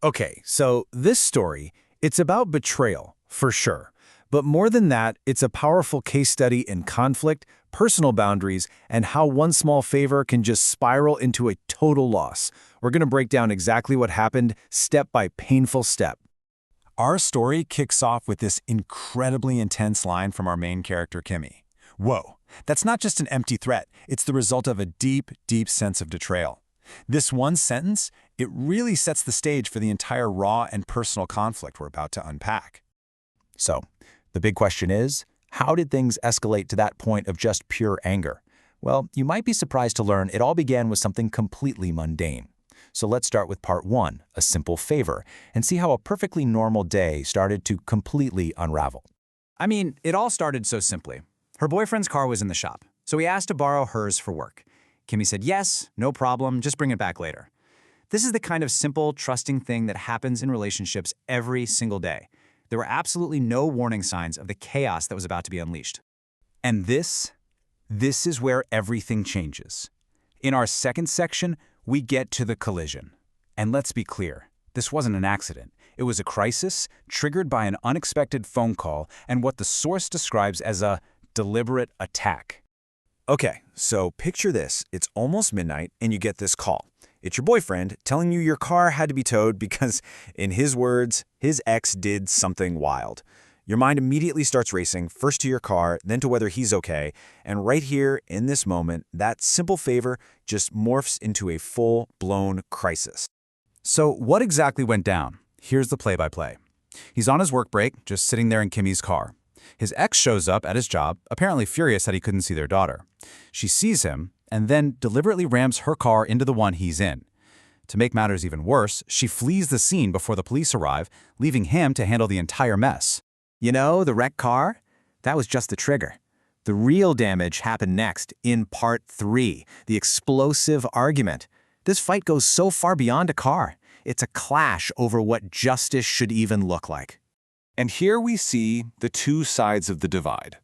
Okay, so this story, it's about betrayal, for sure. But more than that, it's a powerful case study in conflict, personal boundaries, and how one small favor can just spiral into a total loss. We're going to break down exactly what happened, step by painful step. Our story kicks off with this incredibly intense line from our main character, Kimmy. Whoa, that's not just an empty threat, it's the result of a deep, deep sense of betrayal. This one sentence, it really sets the stage for the entire raw and personal conflict we're about to unpack. So, the big question is, how did things escalate to that point of just pure anger? Well, you might be surprised to learn it all began with something completely mundane. So let's start with part one, a simple favor, and see how a perfectly normal day started to completely unravel. I mean, it all started so simply. Her boyfriend's car was in the shop, so he asked to borrow hers for work. Kimmy said, yes, no problem, just bring it back later. This is the kind of simple, trusting thing that happens in relationships every single day. There were absolutely no warning signs of the chaos that was about to be unleashed. And this is where everything changes. In our second section, we get to the collision. And let's be clear, this wasn't an accident. It was a crisis triggered by an unexpected phone call and what the source describes as a deliberate attack. Okay, so picture this. It's almost midnight and you get this call. It's your boyfriend telling you your car had to be towed because, in his words, his ex did something wild. Your mind immediately starts racing, first to your car, then to whether he's okay, and right here, in this moment, that simple favor just morphs into a full-blown crisis. So what exactly went down? Here's the play-by-play. He's on his work break, just sitting there in Kimmy's car. His ex shows up at his job, apparently furious that he couldn't see their daughter. She sees him, and then deliberately rams her car into the one he's in. To make matters even worse, she flees the scene before the police arrive, leaving him to handle the entire mess. You know, the wrecked car? That was just the trigger. The real damage happened next, in part 3, the explosive argument. This fight goes so far beyond a car. It's a clash over what justice should even look like. And here we see the two sides of the divide.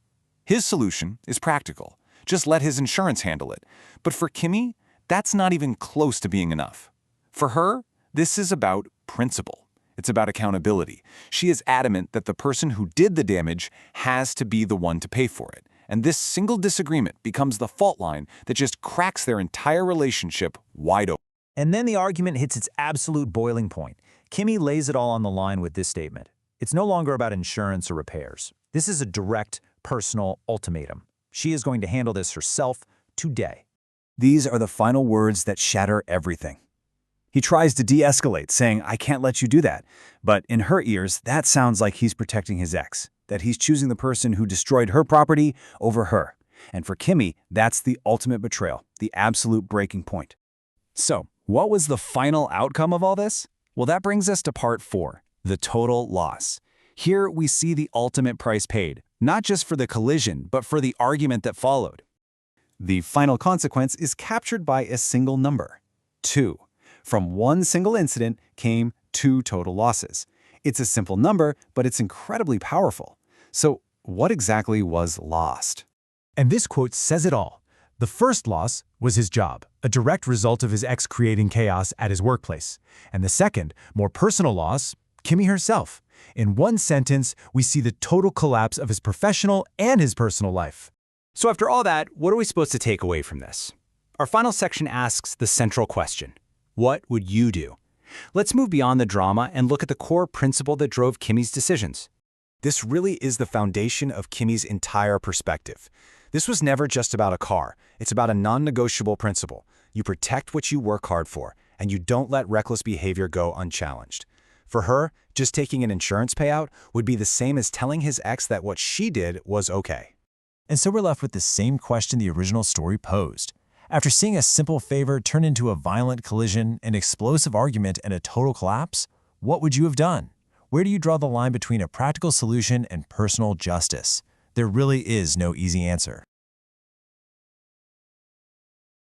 His solution is practical. Just let his insurance handle it. But for Kimmy, that's not even close to being enough. For her, this is about principle. It's about accountability. She is adamant that the person who did the damage has to be the one to pay for it. And this single disagreement becomes the fault line that just cracks their entire relationship wide open. And then the argument hits its absolute boiling point. Kimmy lays it all on the line with this statement. It's no longer about insurance or repairs. This is a direct, personal ultimatum. She is going to handle this herself today. These are the final words that shatter everything. He tries to de-escalate, saying, I can't let you do that. But in her ears, that sounds like he's protecting his ex, that he's choosing the person who destroyed her property over her. And for Kimmy, that's the ultimate betrayal, the absolute breaking point. So, what was the final outcome of all this? Well, that brings us to part 4, the total loss. Here we see the ultimate price paid, not just for the collision, but for the argument that followed. The final consequence is captured by a single number, 2. From one single incident came 2 total losses. It's a simple number, but it's incredibly powerful. So what exactly was lost? And this quote says it all. The first loss was his job, a direct result of his ex creating chaos at his workplace. And the second, more personal loss, Kimmy herself. In one sentence, we see the total collapse of his professional and his personal life. So after all that, what are we supposed to take away from this? Our final section asks the central question. What would you do? Let's move beyond the drama and look at the core principle that drove Kimmy's decisions. This really is the foundation of Kimmy's entire perspective. This was never just about a car. It's about a non-negotiable principle. You protect what you work hard for, and you don't let reckless behavior go unchallenged. For her, just taking an insurance payout would be the same as telling his ex that what she did was okay. And so we're left with the same question the original story posed. After seeing a simple favor turn into a violent collision, an explosive argument, and a total collapse, what would you have done? Where do you draw the line between a practical solution and personal justice? There really is no easy answer.